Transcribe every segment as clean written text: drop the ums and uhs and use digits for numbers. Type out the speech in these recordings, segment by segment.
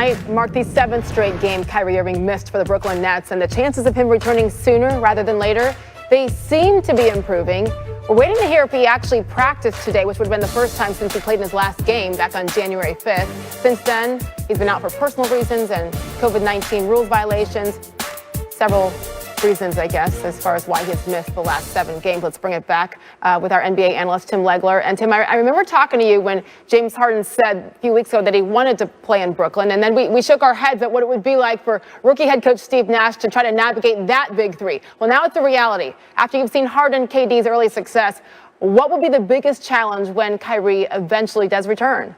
night marked the 7th straight game Kyrie Irving missed for the Brooklyn Nets, and the chances of him returning sooner rather than later, they seem to be improving. We're waiting to hear if he actually practiced today, which would have been the first time since he played in his last game back on January 5th. Since then, he's been out for personal reasons and COVID-19 rules violations. Several reasons, I guess, as far as why he's missed the last 7 games. Let's bring it back with our NBA analyst, Tim Legler. And Tim, I remember talking to you when James Harden said a few weeks ago that he wanted to play in Brooklyn. And then we shook our heads at what it would be like for rookie head coach Steve Nash to try to navigate that big three. Well, now it's the reality. After you've seen Harden and KD's early success, what will be the biggest challenge when Kyrie eventually does return?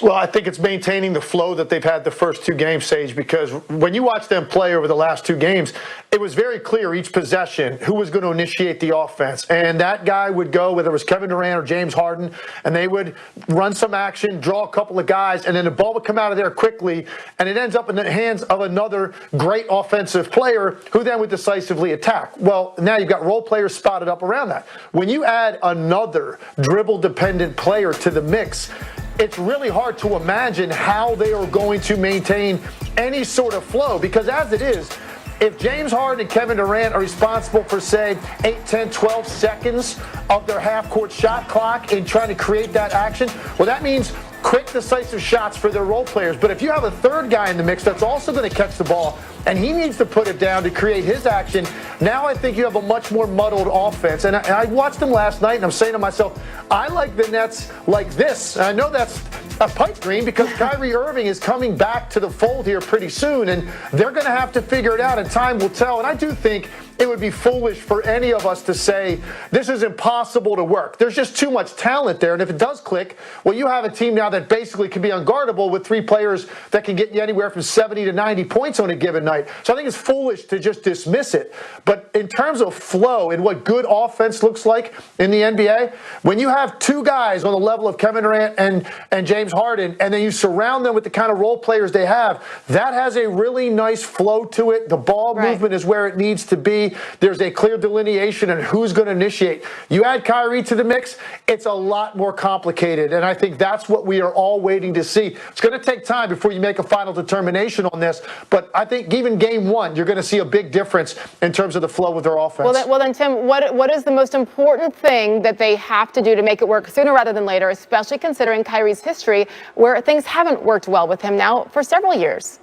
Well, I think it's maintaining the flow that they've had the first 2 games, Sage, because when you watch them play over the last 2 games, it was very clear each possession who was going to initiate the offense. And that guy would go, whether it was Kevin Durant or James Harden, and they would run some action, draw a couple of guys, and then the ball would come out of there quickly, and it ends up in the hands of another great offensive player who then would decisively attack. Well, now you've got role players spotted up around that. When you add another dribble-dependent player to the mix, it's really hard to imagine how they are going to maintain any sort of flow, because as it is, if James Harden and Kevin Durant are responsible for, say, 8, 10, 12 seconds of their half-court shot clock in trying to create that action, well, that means quick, decisive shots for their role players. But if you have a third guy in the mix that's also going to catch the ball and he needs to put it down to create his action, now I think you have a much more muddled offense. And I watched them last night, and I'm saying to myself, I like the Nets like this. And I know that's a pipe dream because Kyrie Irving is coming back to the fold here pretty soon, and they're going to have to figure it out, and time will tell. And I do think it would be foolish for any of us to say this is impossible to work. There's just too much talent there, and if it does click, well, you have a team now that basically can be unguardable with 3 players that can get you anywhere from 70 to 90 points on a given night. So I think it's foolish to just dismiss it. But in terms of flow and what good offense looks like in the NBA, when you have 2 guys on the level of Kevin Durant and James Harden, and then you surround them with the kind of role players they have, that has a really nice flow to it. The ball movement is where it needs to be. There's a clear delineation on who's going to initiate. You add Kyrie to the mix, it's a lot more complicated, and I think that's what we are all waiting to see. It's going to take time before you make a final determination on this, but I think even game 1, you're going to see a big difference in terms of the flow of their offense. Well, then Tim, what is the most important thing that they have to do to make it work sooner rather than later, especially considering Kyrie's history where things haven't worked well with him now for several years?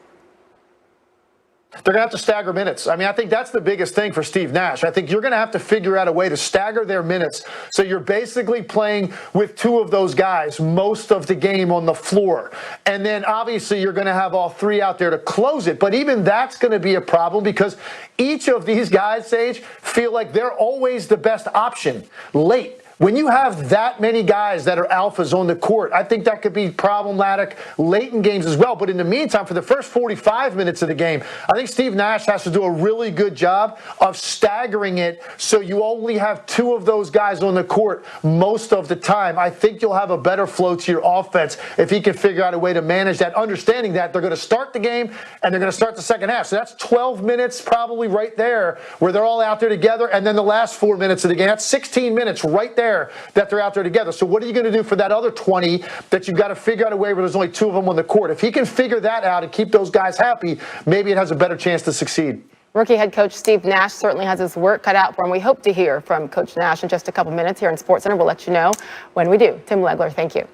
They're going to have to stagger minutes. I mean, I think that's the biggest thing for Steve Nash. I think you're going to have to figure out a way to stagger their minutes so you're basically playing with 2 of those guys most of the game on the floor. And then obviously you're going to have all 3 out there to close it. But even that's going to be a problem because each of these guys, Sage, feel like they're always the best option late. When you have that many guys that are alphas on the court, I think that could be problematic late in games as well. But in the meantime, for the first 45 minutes of the game, I think Steve Nash has to do a really good job of staggering it so you only have 2 of those guys on the court most of the time. I think you'll have a better flow to your offense if he can figure out a way to manage that, understanding that they're going to start the game and they're going to start the second half. So that's 12 minutes probably right there where they're all out there together. And then the last 4 minutes of the game, that's 16 minutes right there that they're out there together. So what are you going to do for that other 20 that you've got to figure out a way where there's only 2 of them on the court? If he can figure that out and keep those guys happy, maybe it has a better chance to succeed. Rookie head coach Steve Nash certainly has his work cut out for him. We hope to hear from Coach Nash in just a couple minutes here in SportsCenter. We'll let you know when we do. Tim Legler, thank you.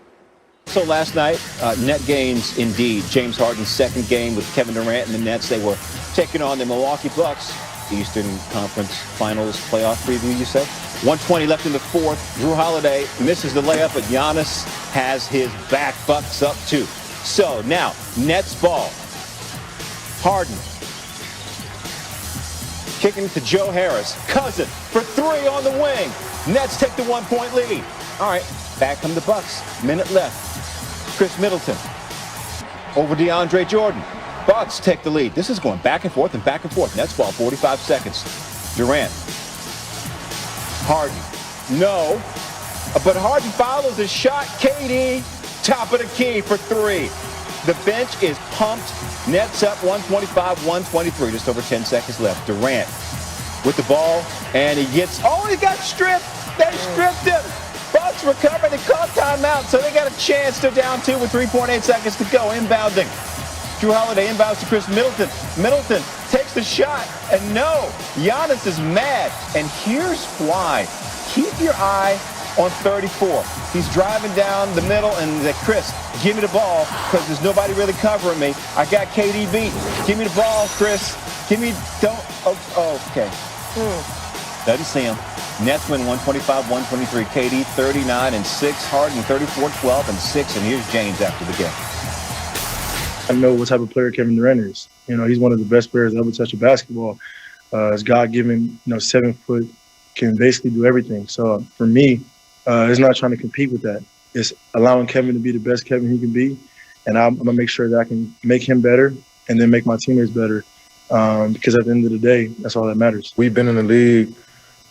So last night, net gains indeed. James Harden's second game with Kevin Durant and the Nets. They were taking on the Milwaukee Bucks. Eastern Conference Finals playoff preview, you say? 1:20 left in the 4th. Drew Holiday misses the layup, but Giannis has his back. Bucks up 2. So now, Nets ball. Harden. Kicking to Joe Harris. Cousin for 3 on the wing. Nets take the 1-point lead. All right, back come the Bucks. Minute left. Chris Middleton over DeAndre Jordan. Bucks take the lead. This is going back and forth and back and forth. Nets ball, 45 seconds. Durant. Harden. No. But Harden follows his shot. KD, top of the key for 3. The bench is pumped. Nets up 125-123. Just over 10 seconds left. Durant with the ball. And he got stripped. They stripped him. Bucks recover. They call timeout, so they got a chance. They're down 2 with 3.8 seconds to go. Inbounding. Drew Holiday inbounds to Chris Middleton. Middleton takes the shot, and no, Giannis is mad. And here's why. Keep your eye on 34. He's driving down the middle, and he's like, Chris, give me the ball, because there's nobody really covering me. I got KD beat. Give me the ball, Chris. Give me, don't, okay. Doesn't see him. Nets win 125-123. KD 39-6. Harden 34-12-6. And here's James after the game. I know what type of player Kevin Durant is. You know, he's one of the best players to ever touch a basketball. He's God-given, 7 foot, can basically do everything. So for me, it's not trying to compete with that. It's allowing Kevin to be the best Kevin he can be, and I'm going to make sure that I can make him better and then make my teammates better, because at the end of the day, that's all that matters. We've been in the league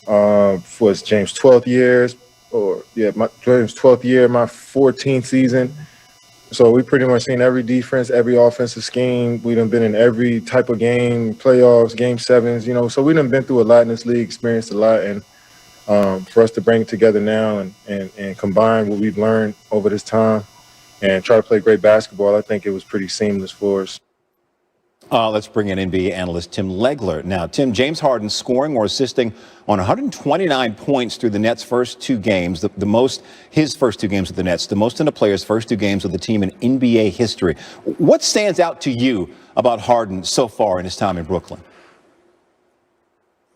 for James' 12th year, James' 12th year, my 14th season. So we pretty much seen every defense, every offensive scheme. We done been in every type of game, playoffs, game sevens, so we done been through a lot in this league, experienced a lot. And for us to bring it together now and combine what we've learned over this time and try to play great basketball, I think it was pretty seamless for us. Let's bring in NBA analyst Tim Legler. Now, Tim, James Harden scoring or assisting on 129 points through the Nets' first 2 games, the most, his first 2 games with the Nets, the most in a player's first 2 games with the team in NBA history. What stands out to you about Harden so far in his time in Brooklyn?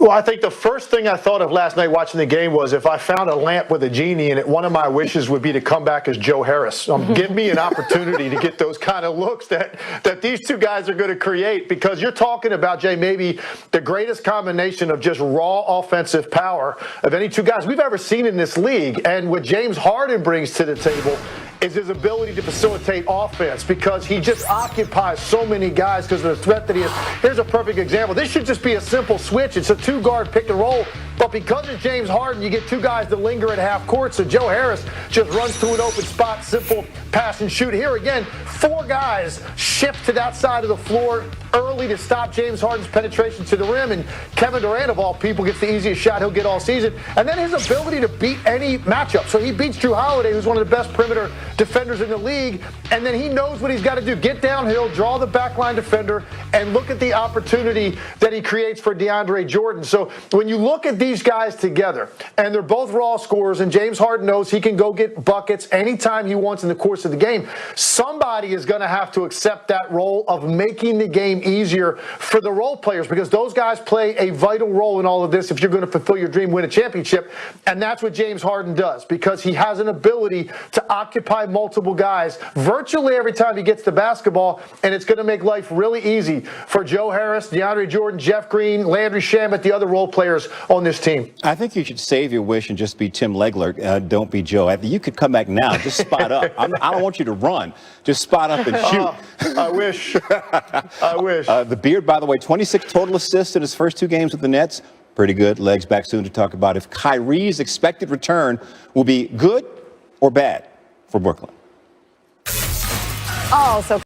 Well, I think the first thing I thought of last night watching the game was if I found a lamp with a genie in it, one of my wishes would be to come back as Joe Harris. Give me an opportunity to get those kind of looks that these 2 guys are going to create, because you're talking about, Jay, maybe the greatest combination of just raw offensive power of any 2 guys we've ever seen in this league. And what James Harden brings to the table is his ability to facilitate offense, because he just occupies so many guys because of the threat that he is. Here's a perfect example. This should just be a simple switch. It's a 2-guard pick and roll. But because it's James Harden, you get 2 guys that linger at half court. So Joe Harris just runs through an open spot, simple pass and shoot. Here again, 4 guys shift to that side of the floor early to stop James Harden's penetration to the rim. And Kevin Durant, of all people, gets the easiest shot he'll get all season. And then his ability to beat any matchup. So he beats Drew Holiday, who's one of the best perimeter defenders in the league. And then he knows what he's got to do. Get downhill, draw the backline defender, and look at the opportunity that he creates for DeAndre Jordan. So when you look at these guys together, and they're both raw scorers, and James Harden knows he can go get buckets anytime he wants in the course of the game, somebody is going to have to accept that role of making the game easier for the role players, because those guys play a vital role in all of this if you're going to fulfill your dream, win a championship. And that's what James Harden does, because he has an ability to occupy multiple guys virtually every time he gets the basketball, and it's going to make life really easy for Joe Harris, DeAndre Jordan, Jeff Green, Landry Shamet, the other role players on this team. I think you should save your wish and just be Tim Legler. Don't be Joe. You could come back now. Just spot up. I don't want you to run. Just spot up and shoot. I wish. I wish. The Beard, by the way, 26 total assists in his first 2 games with the Nets. Pretty good. Legs back soon to talk about if Kyrie's expected return will be good or bad for Brooklyn. Oh, so